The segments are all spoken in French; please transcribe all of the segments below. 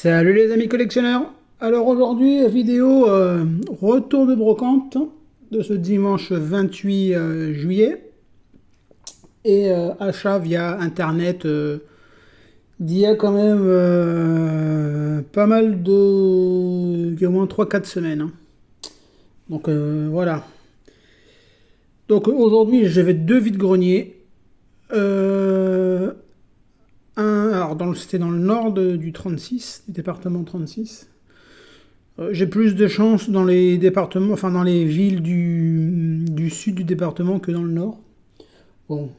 Salut les amis collectionneurs. Alors aujourd'hui, vidéo retour de brocante de ce dimanche 28 juillet et achat via internet d'il y a quand même pas mal de... il y a au moins 3 4 semaines, hein. Donc voilà. Donc aujourd'hui j'avais deux vides-greniers. Alors c'était dans le nord du 36, du département 36. J'ai plus de chance dans les départements, enfin dans les villes du sud du département que dans le nord. Bon,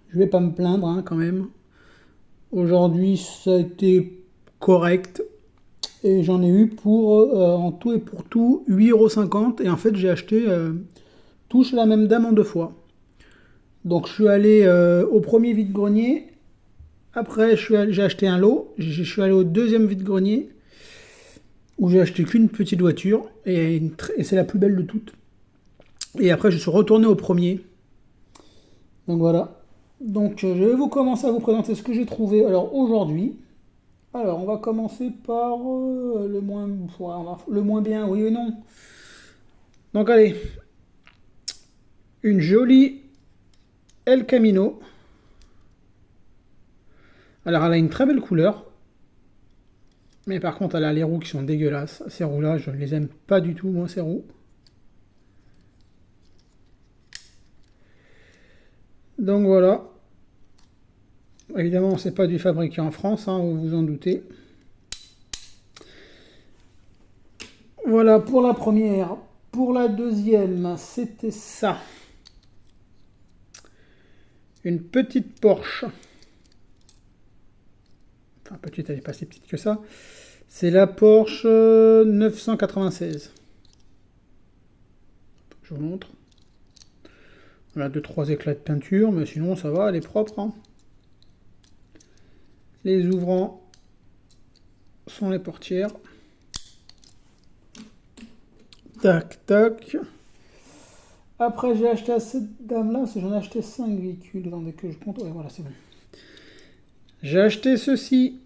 je vais pas me plaindre hein, quand même. Aujourd'hui, ça a été correct. Et j'en ai eu pour, en tout et pour tout, 8,50 €. Et en fait, j'ai acheté tout chez la même dame en 2 fois. Donc je suis allé au premier vide-grenier. Après, j'ai acheté un lot. Je suis allé au deuxième vide-grenier où j'ai acheté qu'une petite voiture et c'est la plus belle de toutes. Et après, je suis retourné au premier. Donc voilà. Donc je vais commencer à vous présenter ce que j'ai trouvé. Alors aujourd'hui, on va commencer par le moins bien, oui ou non. Donc allez, une jolie El Camino. Alors elle a une très belle couleur. Mais par contre, elle a les roues qui sont dégueulasses. Ces roues-là, je ne les aime pas du tout, moi, ces roues. Donc voilà. Évidemment, c'est pas du fabriqué en France, hein, vous vous en doutez. Voilà pour la première. Pour la deuxième, c'était ça. Une petite Porsche. Enfin, petite, elle n'est pas si petite que ça. C'est la Porsche 996. Je vous montre. On a 2-3 éclats de peinture, mais sinon ça va, elle est propre, hein. Les ouvrants sont les portières. Tac, tac. Après, j'ai acheté à cette dame-là, parce que j'en ai acheté 5 véhicules. Attendez que je compte. Ouais, voilà, c'est bon. J'ai acheté ceci.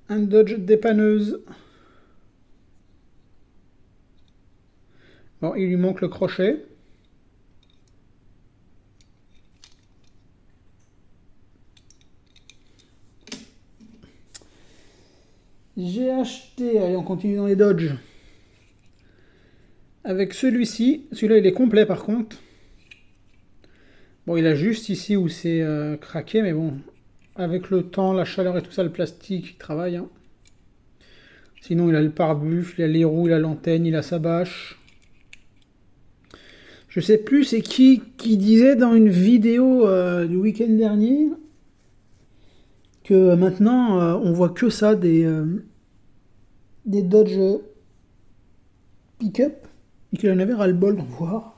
Un Dodge dépanneuse. Bon, il lui manque le crochet. J'ai acheté, allez on continue dans les Dodge, avec celui-ci. Celui-là il est complet par contre. Bon, il a juste ici où c'est craqué, mais bon, avec le temps, la chaleur et tout ça, le plastique, il travaille, hein. Sinon il a le pare-buffle, il a les roues, il a l'antenne, il a sa bâche. Je sais plus c'est qui disait dans une vidéo du week-end dernier que maintenant on voit que ça des Dodge pick-up et qu'il en avait ras-le-bol d'en voir.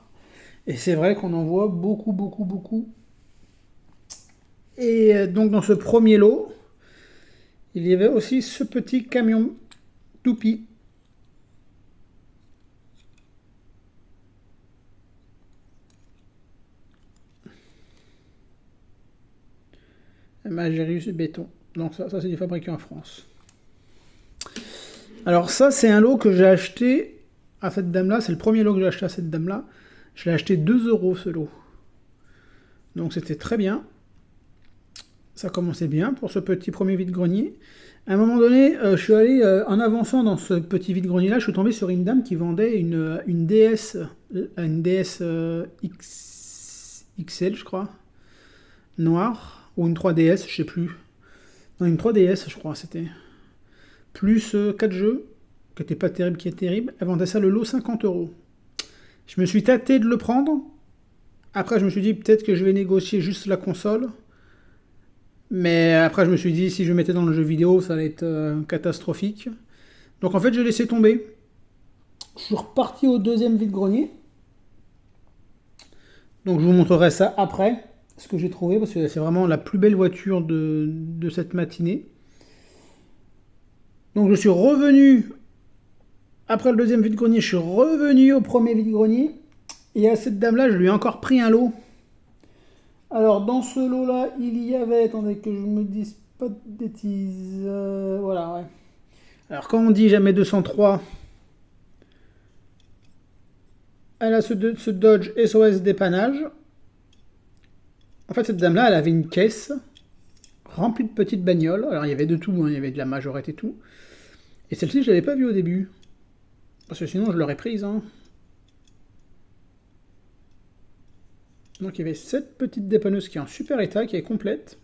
Et c'est vrai qu'on en voit beaucoup, beaucoup, beaucoup. Et donc dans ce premier lot, il y avait aussi ce petit camion toupie. Magirus béton. Donc ça c'est du fabriqué en France. Alors ça c'est un lot que j'ai acheté à cette dame-là. C'est le premier lot que j'ai acheté à cette dame-là. Je l'ai acheté 2 € ce lot. Donc c'était très bien. Ça commençait bien pour ce petit premier vide-grenier. À un moment donné, je suis allé, en avançant dans ce petit vide-grenier-là, je suis tombé sur une dame qui vendait une DS, XL, je crois, noire, ou une 3DS, je sais plus. Non, une 3DS, je crois, c'était. Plus 4 jeux, qui n'était pas terrible, qui est terrible. Elle vendait ça le lot 50 €. Je me suis tâté de le prendre. Après, je me suis dit, peut-être que je vais négocier juste la console. Mais après, je me suis dit, si je mettais dans le jeu vidéo, ça allait être catastrophique. Donc en fait, j'ai laissé tomber. Je suis reparti au deuxième vide-grenier. Donc je vous montrerai ça après, ce que j'ai trouvé, parce que c'est vraiment la plus belle voiture de cette matinée. Donc je suis revenu, après le deuxième vide-grenier, je suis revenu au premier vide-grenier. Et à cette dame-là, je lui ai encore pris un lot. Alors dans ce lot-là, il y avait, attendez que je me dise pas de bêtises. Voilà, ouais. Alors, quand on dit jamais 203, elle a ce Dodge SOS dépannage. En fait, cette dame-là, elle avait une caisse remplie de petites bagnoles. Alors, il y avait de tout, hein. Il y avait de la majorette et tout. Et celle-ci, je l'avais pas vue au début. Parce que sinon, je l'aurais prise, hein. Donc, il y avait cette petite dépanneuse qui est en super état, qui est complète.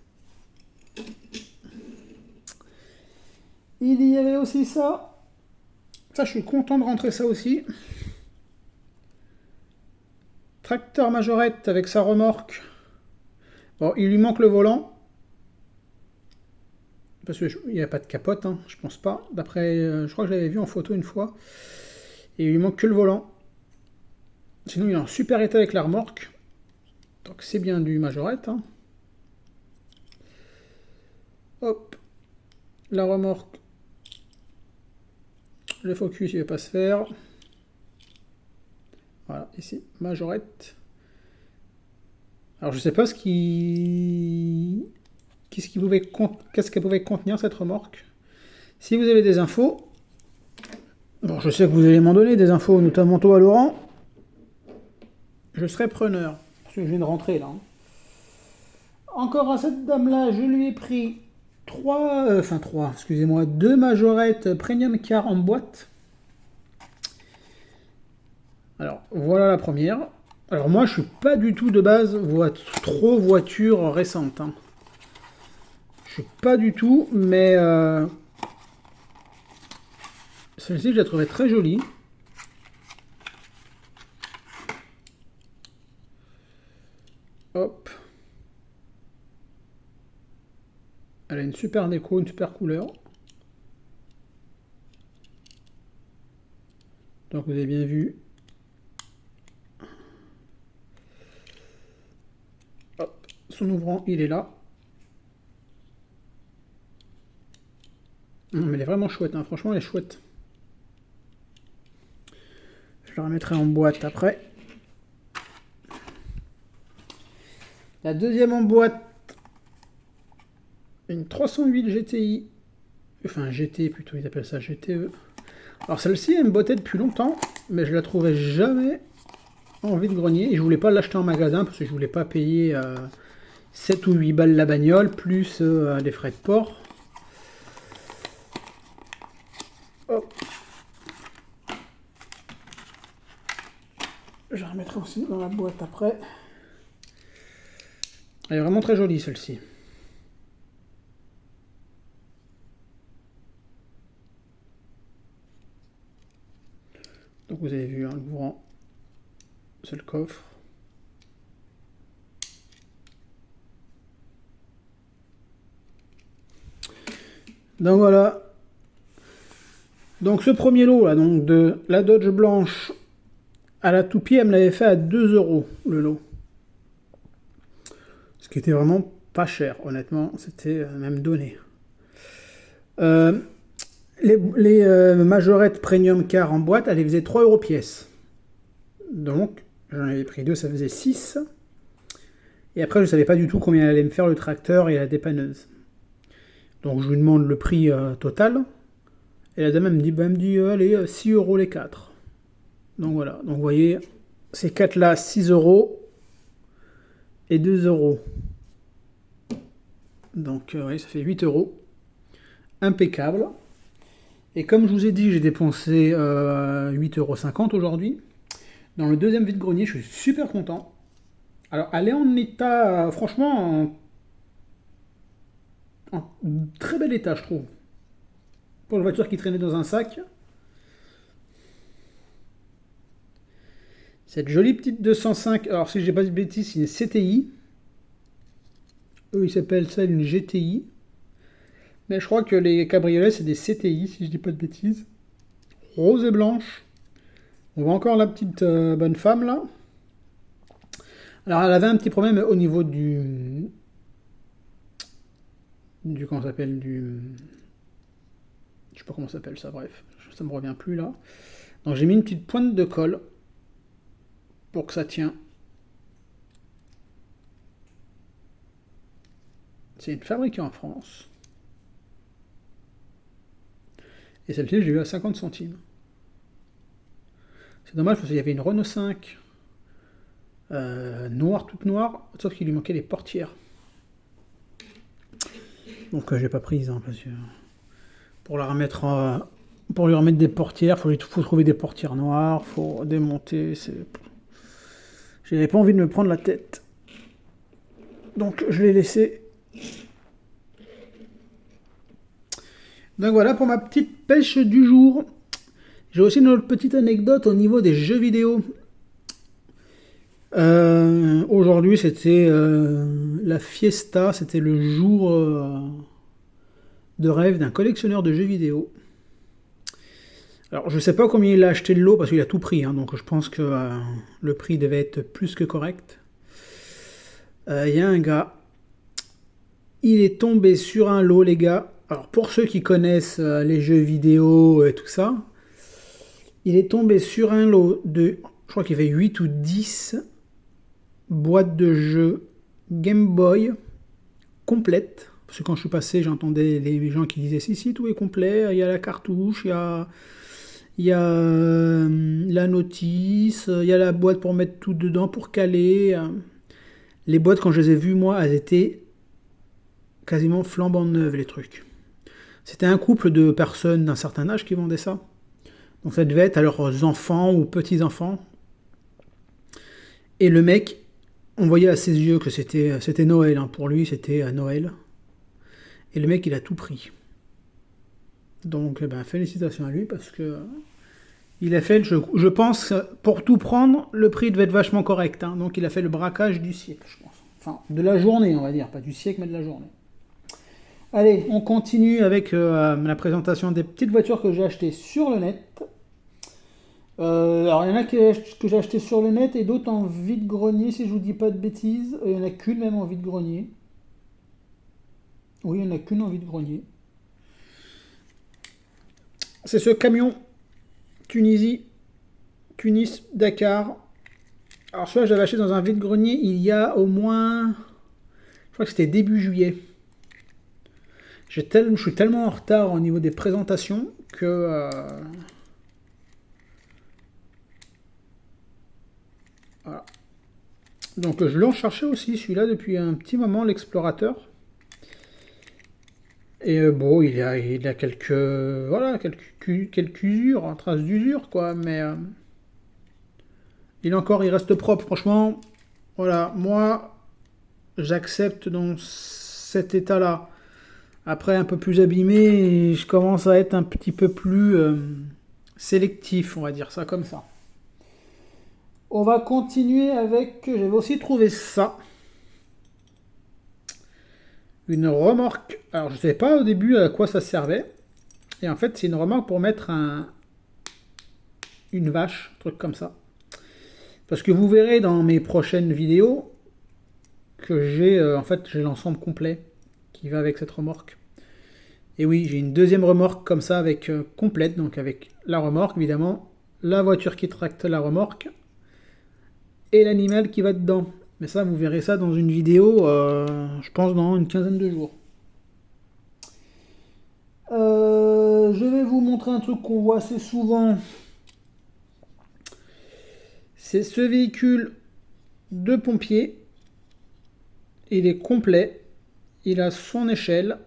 Il y avait aussi ça. Ça, je suis content de rentrer ça aussi. Tracteur majorette avec sa remorque. Bon, il lui manque le volant. Parce qu'il n'y a pas de capote, hein, je pense pas. D'après, je crois que je l'avais vu en photo une fois. Et il lui manque que le volant. Sinon, il est en super état avec la remorque. Donc c'est bien du majorette. Hein. Hop. La remorque. Le focus, il ne va pas se faire. Voilà, ici, majorette. Alors je sais pas qu'est-ce qu'elle pouvait contenir cette remorque. Si vous avez des infos, bon, je sais que vous allez m'en donner des infos, notamment toi Laurent, je serai preneur. Parce que je viens de rentrer là. Hein. Encore à cette dame-là, je lui ai pris 2 majorettes Premium Car en boîte. Alors voilà la première. Alors moi je suis pas du tout de base trop voiture récente. Hein. Je suis pas du tout, mais celle-ci je la trouvais très jolie. Hop. Elle a une super déco, une super couleur. Donc vous avez bien vu. Hop. Son ouvrant, il est là. Non, mais elle est vraiment chouette, hein. Franchement elle est chouette. Je la remettrai en boîte après. La deuxième en boîte, une 308 GTI. Enfin GT plutôt, ils appellent ça GTE. Alors celle-ci, elle me bottait depuis longtemps, mais je la trouvais jamais en vide-grenier. Et je voulais pas l'acheter en magasin parce que je voulais pas payer 7 ou 8 balles la bagnole, plus les frais de port. Hop. Je la remettrai aussi dans la boîte après. Elle est vraiment très jolie celle-ci. Donc vous avez vu, hein, l'ouvrant, c'est le coffre. Donc voilà. Donc ce premier lot là, donc de la Dodge blanche à la toupie, elle me l'avait fait à 2 € le lot. Ce qui était vraiment pas cher, honnêtement, c'était même donné. Les majorettes Premium Car en boîte, elle les faisait 3 € pièce. Donc, j'en avais pris 2, ça faisait 6. Et après, je ne savais pas du tout combien elle allait me faire le tracteur et la dépanneuse. Donc, je lui demande le prix total. Et la dame, elle me dit allez, 6 € les 4. Donc voilà, donc vous voyez, ces 4 là, 6 € et 2 €. Donc, oui, ça fait 8 €. Impeccable. Et comme je vous ai dit, j'ai dépensé 8,50 € aujourd'hui. Dans le deuxième vide-grenier, je suis super content. Alors, elle est en état, franchement, en très bel état, je trouve. Pour une voiture qui traînait dans un sac. Cette jolie petite 205, alors si je dis pas de bêtises, c'est une CTI. Eux, ils s'appellent ça une GTI. Mais je crois que les cabriolets, c'est des CTI, si je dis pas de bêtises. Rose et blanche. On voit encore la petite bonne femme, là. Alors, elle avait un petit problème au niveau du comment ça s'appelle, je sais pas comment ça s'appelle ça, bref. Ça me revient plus, là. Donc, j'ai mis une petite pointe de colle pour que ça tient. C'est fabriqué en France. Et celle-ci, j'ai eu à 50 centimes. C'est dommage parce qu'il y avait une Renault 5 noire, toute noire, sauf qu'il lui manquait les portières. Donc j'ai pas prise, hein, parce que pour la remettre pour lui remettre des portières, faut trouver des portières noires, faut démonter. J'avais pas envie de me prendre la tête. Donc je l'ai laissé. Donc voilà pour ma petite pêche du jour. J'ai aussi une autre petite anecdote au niveau des jeux vidéo. Aujourd'hui c'était la fiesta, c'était le jour de rêve d'un collectionneur de jeux vidéo. Alors je sais pas combien il a acheté le lot parce qu'il a tout pris, hein, donc je pense que le prix devait être plus que correct. Il y a un gars, il est tombé sur un lot, les gars. Alors pour ceux qui connaissent les jeux vidéo et tout ça, il est tombé sur un lot de, je crois qu'il y avait 8 ou 10 boîtes de jeux Game Boy complètes. Parce que quand je suis passé, j'entendais les gens qui disaient si, tout est complet, il y a la cartouche, il y a la notice, il y a la boîte pour mettre tout dedans, pour caler. Les boîtes, quand je les ai vues, moi, elles étaient quasiment flambant neuves, les trucs. C'était un couple de personnes d'un certain âge qui vendaient ça. Donc ça devait être à leurs enfants ou petits-enfants. Et le mec, on voyait à ses yeux que c'était Noël. Hein. Pour lui, c'était à Noël. Et le mec, il a tout pris. Donc, félicitations à lui parce que il a fait, je pense, pour tout prendre, le prix devait être vachement correct. Hein. Donc, il a fait le braquage du siècle, je pense. Enfin, de la journée, on va dire. Pas du siècle, mais de la journée. Allez, on continue avec la présentation des petites voitures que j'ai achetées sur le net. Alors, il y en a que j'ai acheté sur le net et d'autres en vide-grenier, si je vous dis pas de bêtises. Il n'y en a qu'une même en vide-grenier. Oui, il n'y en a qu'une en vide-grenier. C'est ce camion Tunis, Dakar. Alors, celui-là, je l'avais acheté dans un vide-grenier il y a au moins, je crois que c'était début juillet. Je suis tellement en retard au niveau des présentations que... Voilà. Donc je l'en cherchais aussi, celui-là, depuis un petit moment, l'explorateur. Et bon, il a quelques... Voilà, quelques usures, traces d'usure, quoi, mais... il reste propre, franchement. Voilà, moi, j'accepte dans cet état-là. Après, un peu plus abîmé, je commence à être un petit peu plus sélectif, on va dire ça comme ça. On va continuer avec... J'avais aussi trouvé ça. Une remorque. Alors, je ne savais pas au début à quoi ça servait. Et en fait, c'est une remorque pour mettre une vache, un truc comme ça. Parce que vous verrez dans mes prochaines vidéos que j'ai l'ensemble complet qui va avec cette remorque. Et oui, j'ai une deuxième remorque comme ça avec complète, donc avec la remorque évidemment, la voiture qui tracte la remorque et l'animal qui va dedans. Mais ça, vous verrez ça dans une vidéo, je pense dans une quinzaine de jours. Je vais vous montrer un truc qu'on voit assez souvent. C'est ce véhicule de pompier. Il est complet. Il a son échelle.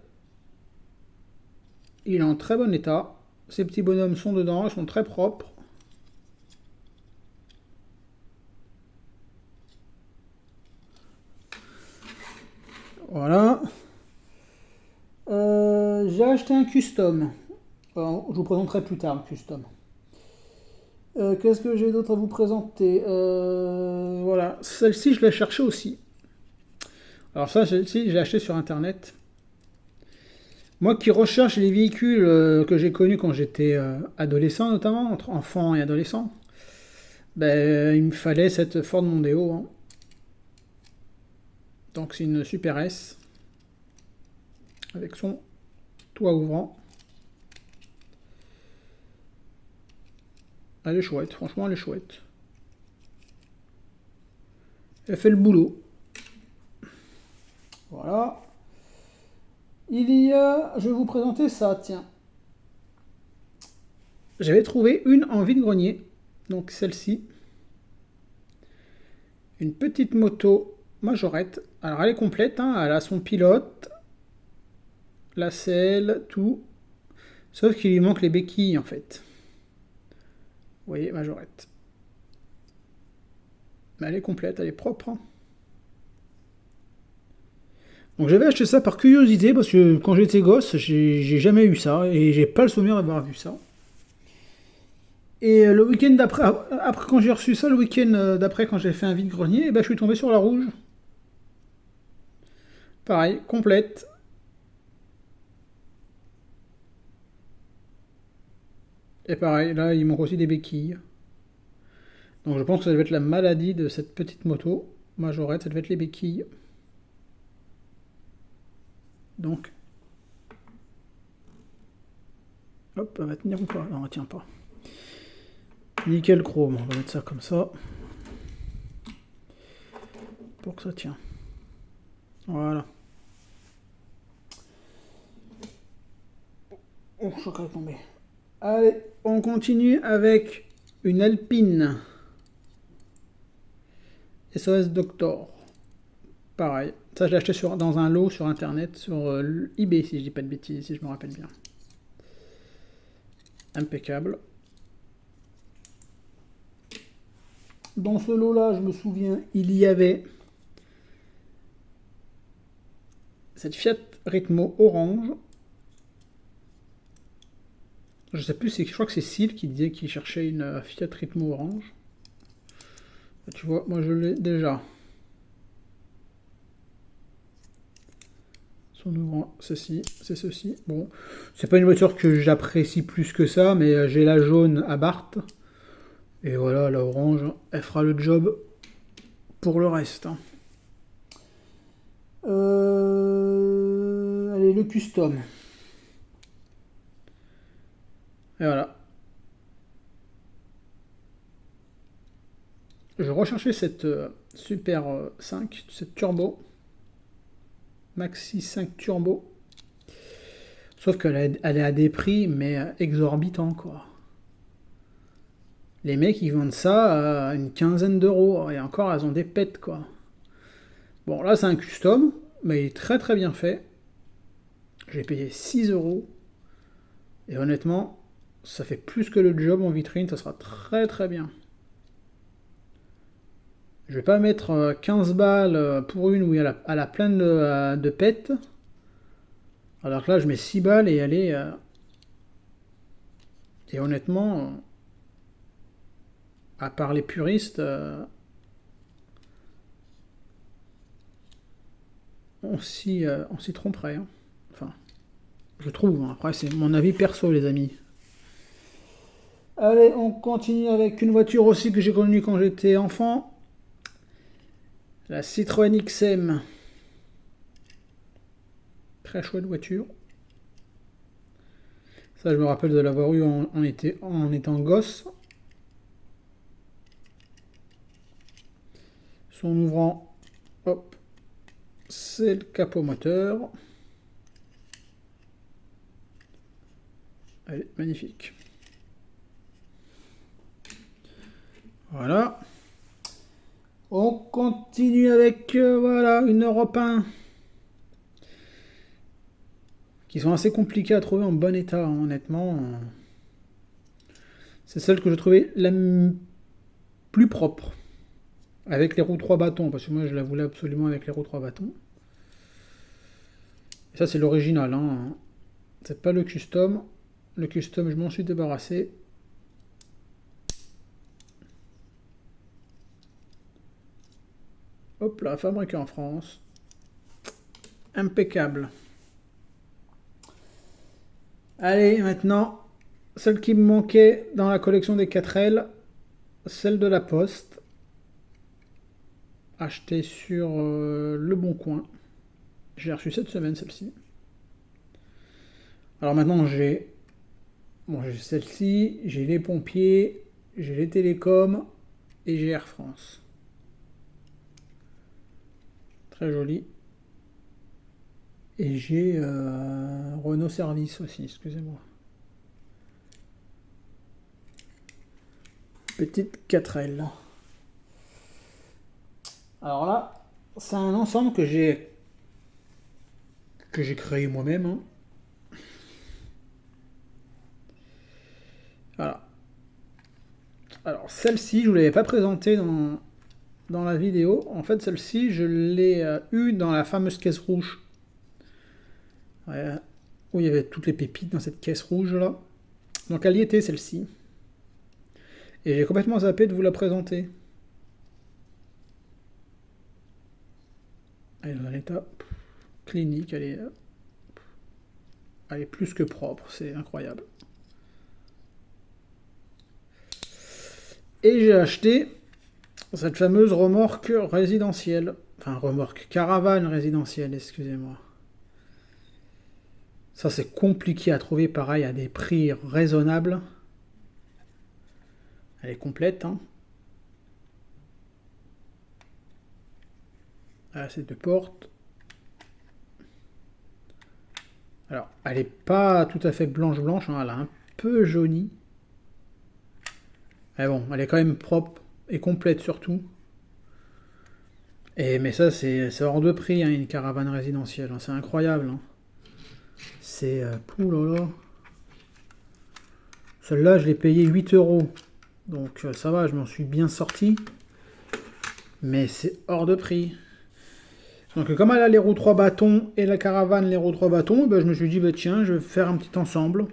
Il est en très bon état. Ces petits bonhommes sont dedans. Ils sont très propres. Voilà. J'ai acheté un custom. Alors, je vous présenterai plus tard le custom. Qu'est-ce que j'ai d'autre à vous présenter? Voilà, celle-ci je l'ai cherchée aussi. Alors ça, celle-ci, je l'ai achetée sur internet. Moi qui recherche les véhicules que j'ai connus quand j'étais adolescent, notamment, entre enfant et adolescent, il me fallait cette Ford Mondeo. Hein. Donc c'est une Super S avec son toit ouvrant. Elle est chouette, franchement elle est chouette. Elle fait le boulot. Voilà. Il y a... Je vais vous présenter ça, tiens. J'avais trouvé une en vide-grenier, donc celle-ci. Une petite moto majorette. Alors elle est complète, hein, elle a son pilote, la selle, tout. Sauf qu'il lui manque les béquilles en fait. Vous voyez, majorette. Mais elle est complète, elle est propre. Hein. Donc j'avais acheté ça par curiosité parce que quand j'étais gosse, j'ai jamais eu ça et j'ai pas le souvenir d'avoir vu ça. Et le week-end d'après, après quand j'ai reçu ça, le week-end d'après quand j'ai fait un vide-grenier, eh ben, je suis tombé sur la rouge. Pareil, complète. Et pareil, là il manque aussi des béquilles. Donc je pense que ça devait être la maladie de cette petite moto majorette, ça devait être les béquilles. Donc, hop, elle va tenir ou pas? Non, elle tient pas. Nickel chrome, on va mettre ça comme ça. Pour que ça tient. Voilà. Oh, je crois qu'elle est tombée. Allez, on continue avec une Alpine. SOS Doctor. Pareil. Ça, je l'ai acheté dans un lot sur internet, sur eBay, si je dis pas de bêtises, si je me rappelle bien. Impeccable. Dans ce lot-là, je me souviens, il y avait cette Fiat Ritmo orange. Je sais plus, je crois que c'est Syl qui disait qu'il cherchait une Fiat Ritmo orange. Tu vois, moi je l'ai déjà. Son ouvrant, c'est ceci. Bon, c'est pas une voiture que j'apprécie plus que ça, mais j'ai la jaune à Barthes. Et voilà, la orange, elle fera le job pour le reste. Allez, le custom. Et voilà. Je recherchais cette Super 5, cette Turbo. Maxi 5 Turbo. Sauf qu'elle est à des prix, mais exorbitants, quoi. Les mecs, ils vendent ça à une quinzaine d'euros. Et encore, elles ont des pètes, quoi. Bon, là, c'est un custom, mais il est très très bien fait. J'ai payé 6 euros. Et honnêtement, ça fait plus que le job en vitrine, ça sera très très bien. Je vais pas mettre 15 balles pour une où elle a plein de pètes. Alors que là, je mets 6 balles et elle est... Et honnêtement, à part les puristes, on s'y tromperait. Hein. Enfin, je trouve. Hein. Après, c'est mon avis perso, les amis. Allez, on continue avec une voiture aussi que j'ai connue quand j'étais enfant. La Citroën XM. Très chouette voiture. Ça, je me rappelle de l'avoir eu en étant gosse. Son ouvrant, hop, c'est le capot moteur. Elle est magnifique. Voilà. On continue avec voilà, une Europe 1. Qui sont assez compliquées à trouver en bon état, hein, honnêtement. C'est celle que je trouvais la plus propre. Avec les roues 3 bâtons, parce que moi je la voulais absolument avec les roues 3 bâtons. Et ça c'est l'original, hein. C'est pas le custom. Le custom, je m'en suis débarrassé. Hop là, fabriqué en France. Impeccable. Allez, maintenant, celle qui me manquait dans la collection des 4L, celle de la Poste. Achetée sur Le Bon Coin. J'ai reçu cette semaine celle-ci. Alors maintenant j'ai celle-ci, j'ai les pompiers, j'ai les télécoms et j'ai Air France. Très joli. Et j'ai Renault Service aussi, excusez-moi. petite 4L. Alors là, c'est un ensemble que j'ai créé moi-même. Hein. Voilà. Alors celle-ci, je vous l'avais pas présentée dans la vidéo. En fait, celle-ci, je l'ai eue dans la fameuse caisse rouge. Ouais, où il y avait toutes les pépites dans cette caisse rouge là. Donc elle y était celle-ci. Et j'ai complètement zappé de vous la présenter. Elle est dans un état clinique, elle est plus que propre, c'est incroyable. Et j'ai acheté cette fameuse remorque résidentielle. Enfin, remorque, caravane résidentielle, excusez-moi. Ça, c'est compliqué à trouver, pareil, à des prix raisonnables. Elle est complète, hein. Voilà, c'est deux portes. Alors, elle n'est pas tout à fait blanche-blanche, hein, elle a un peu jauni. Mais bon, elle est quand même propre et complète surtout. Mais ça, c'est hors de prix, hein, une caravane résidentielle. Hein, c'est incroyable. Hein. C'est... là. Celle-là, je l'ai payé 8 €. Donc ça va, je m'en suis bien sorti. Mais c'est hors de prix. Donc comme elle a les roues 3 bâtons et la caravane les roues 3 bâtons, ben, je me suis dit, bah, tiens, je vais faire un petit ensemble.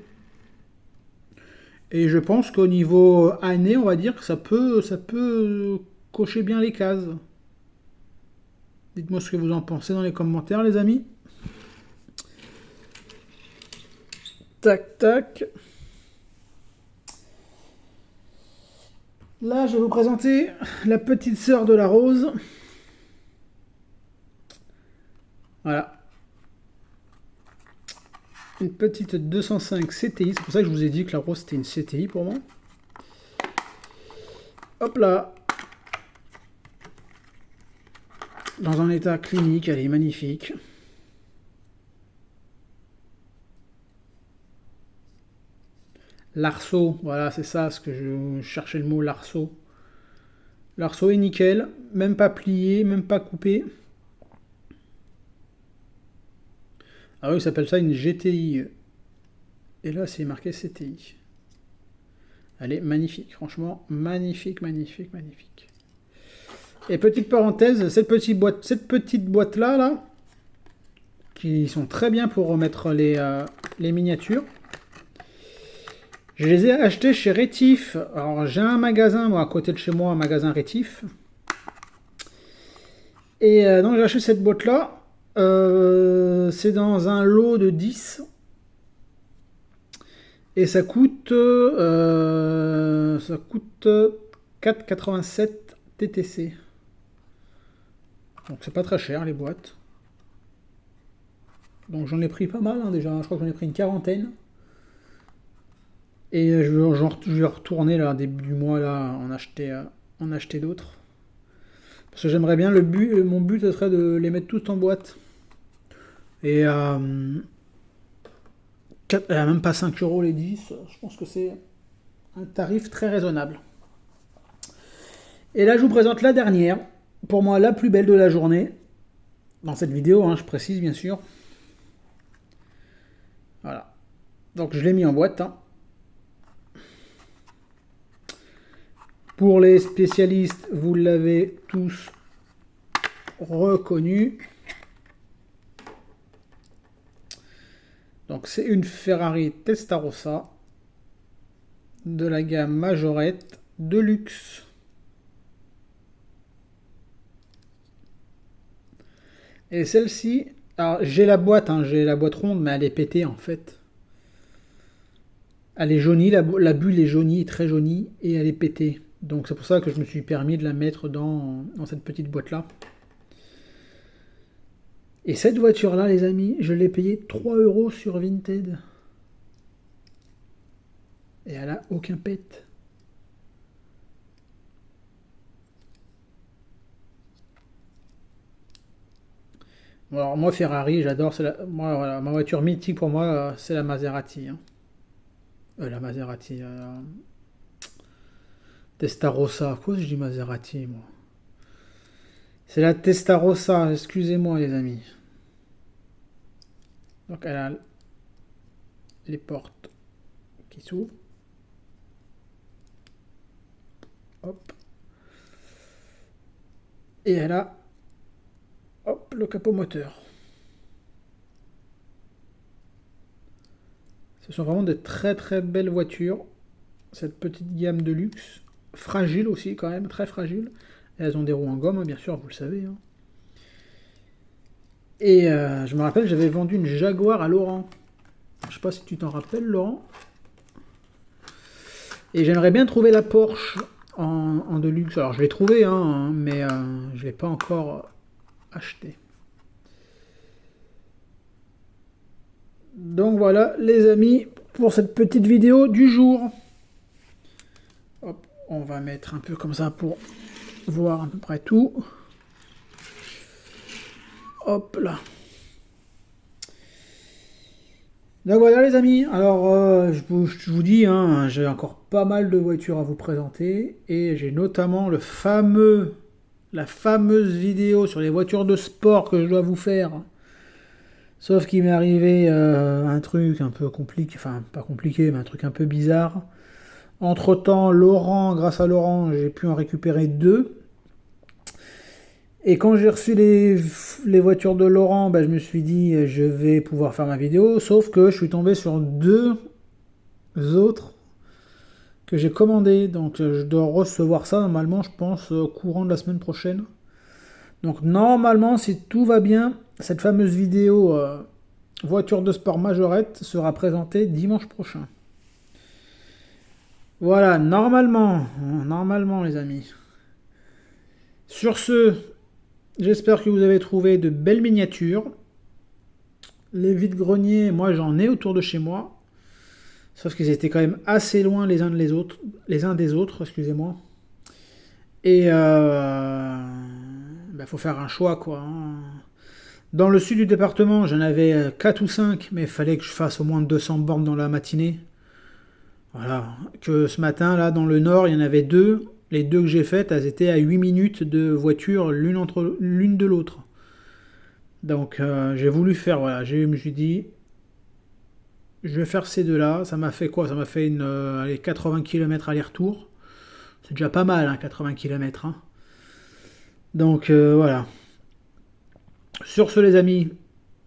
Et je pense qu'au niveau année, on va dire que ça peut cocher bien les cases. Dites-moi ce que vous en pensez dans les commentaires, les amis. Tac, tac. Là, je vais vous présenter la petite sœur de la rose. Voilà. Une petite 205 CTI. C'est pour ça que je vous ai dit que la rose, c'était une CTI pour moi. Hop là. Dans un état clinique, elle est magnifique. L'arceau, voilà, c'est ça, ce que je cherchais le mot, l'arceau. L'arceau est nickel, même pas plié, même pas coupé. Ah oui, ça s'appelle ça une GTI. Et là, c'est marqué CTI. Elle est magnifique, franchement, magnifique, magnifique, magnifique. Et petite parenthèse, cette petite boîte-là, là, qui sont très bien pour remettre les miniatures. Je les ai achetées chez Rétif. Alors j'ai un magasin, moi, à côté de chez moi, un magasin Rétif. Et donc j'ai acheté cette boîte-là. C'est dans un lot de 10. Et ça coûte 4,87 TTC. Donc c'est pas très cher les boîtes. Donc j'en ai pris pas mal hein, déjà. Je crois que j'en ai pris une quarantaine. Et je vais retourner là, début du mois là, en acheter d'autres. Parce que j'aimerais bien, mon but ce serait de les mettre toutes en boîte. Et même pas 5 € les 10, je pense que c'est un tarif très raisonnable. Et là je vous présente la dernière, pour moi la plus belle de la journée. Dans cette vidéo, hein, je précise bien sûr. Voilà. Donc je l'ai mis en boîte. Hein. Pour les spécialistes, vous l'avez tous reconnu. Donc c'est une Ferrari Testarossa de la gamme Majorette de luxe. Et celle-ci, alors j'ai la boîte ronde, mais elle est pétée en fait. Elle est jaunie, la bulle est jaunie, très jaunie, et elle est pétée. Donc c'est pour ça que je me suis permis de la mettre dans cette petite boîte-là. Et cette voiture-là, les amis, je l'ai payée 3 € sur Vinted. Et elle a aucun pet. Bon, alors moi, Ferrari, j'adore. Voilà, ma voiture mythique pour moi, c'est la Maserati. Hein. La Maserati. Testarossa. Pourquoi je dis Maserati, moi? C'est la Testarossa, excusez-moi les amis. Donc elle a les portes qui s'ouvrent. Hop. Et elle a hop, le capot moteur. Ce sont vraiment de très très belles voitures. Cette petite gamme de luxe. Fragile aussi quand même, très fragile. Et elles ont des roues en gomme, hein, bien sûr, vous le savez. Hein. Et je me rappelle, j'avais vendu une Jaguar à Laurent. Je sais pas si tu t'en rappelles, Laurent. Et j'aimerais bien trouver la Porsche en Deluxe. Alors je l'ai trouvé, hein, mais je ne l'ai pas encore acheté. Donc voilà, les amis, pour cette petite vidéo du jour. Hop, on va mettre un peu comme ça pour voir à peu près tout. Hop là. Donc voilà les amis, alors je vous dis, hein, j'ai encore pas mal de voitures à vous présenter et j'ai notamment la fameuse vidéo sur les voitures de sport que je dois vous faire. Sauf qu'il m'est arrivé un truc un peu compliqué, enfin pas compliqué, mais un truc un peu bizarre. Entre temps, grâce à Laurent, j'ai pu en récupérer 2. Et quand j'ai reçu les voitures de Laurent, je me suis dit je vais pouvoir faire ma vidéo, sauf que je suis tombé sur 2 autres que j'ai commandées. Donc je dois recevoir ça normalement, je pense, courant de la semaine prochaine. Donc normalement, si tout va bien, cette fameuse vidéo voiture de sport majorette sera présentée dimanche prochain. Voilà, normalement les amis. Sur ce, j'espère que vous avez trouvé de belles miniatures. Les vide-greniers, moi j'en ai autour de chez moi. Sauf qu'ils étaient quand même assez loin les uns des autres, excusez-moi. Et faut faire un choix quoi. Dans le sud du département, j'en avais 4 ou 5, mais il fallait que je fasse au moins 200 bornes dans la matinée. Voilà. Que ce matin, là, dans le nord, il y en avait 2. Les 2 que j'ai faites, elles étaient à 8 minutes de voiture l'une de l'autre. Donc j'ai voulu faire, voilà, je me suis dit, je vais faire ces 2-là. Ça m'a fait quoi? Ça m'a fait 80 km aller-retour. C'est déjà pas mal, hein, 80 km. Hein. Donc voilà. Sur ce les amis,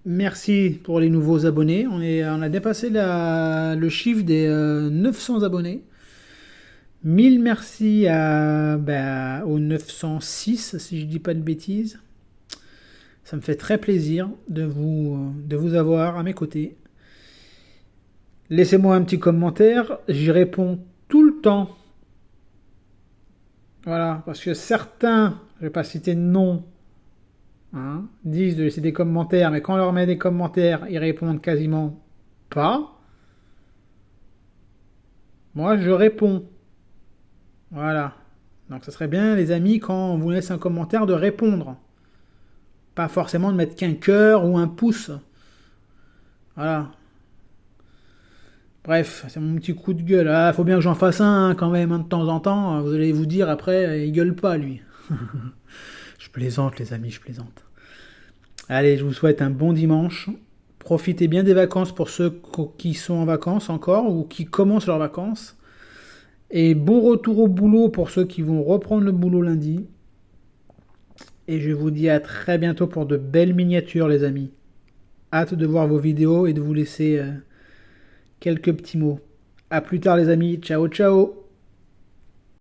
merci pour les nouveaux abonnés. On a dépassé le chiffre des 900 abonnés. 1000 merci aux 906, si je dis pas de bêtises. Ça me fait très plaisir de vous avoir à mes côtés. Laissez-moi un petit commentaire, j'y réponds tout le temps. Voilà, parce que certains, je ne vais pas citer de nom, disent de laisser des commentaires, mais quand on leur met des commentaires, ils répondent quasiment pas. Moi, je réponds. Voilà. Donc, ça serait bien, les amis, quand on vous laisse un commentaire, de répondre. Pas forcément de mettre qu'un cœur ou un pouce. Voilà. Bref, c'est mon petit coup de gueule. Ah, faut bien que j'en fasse un quand même, de temps en temps. Vous allez vous dire après, il gueule pas, lui. Je plaisante, les amis, je plaisante. Allez, je vous souhaite un bon dimanche. Profitez bien des vacances pour ceux qui sont en vacances encore ou qui commencent leurs vacances. Et bon retour au boulot pour ceux qui vont reprendre le boulot lundi. Et je vous dis à très bientôt pour de belles miniatures, les amis. Hâte de voir vos vidéos et de vous laisser quelques petits mots. A plus tard, les amis. Ciao, ciao.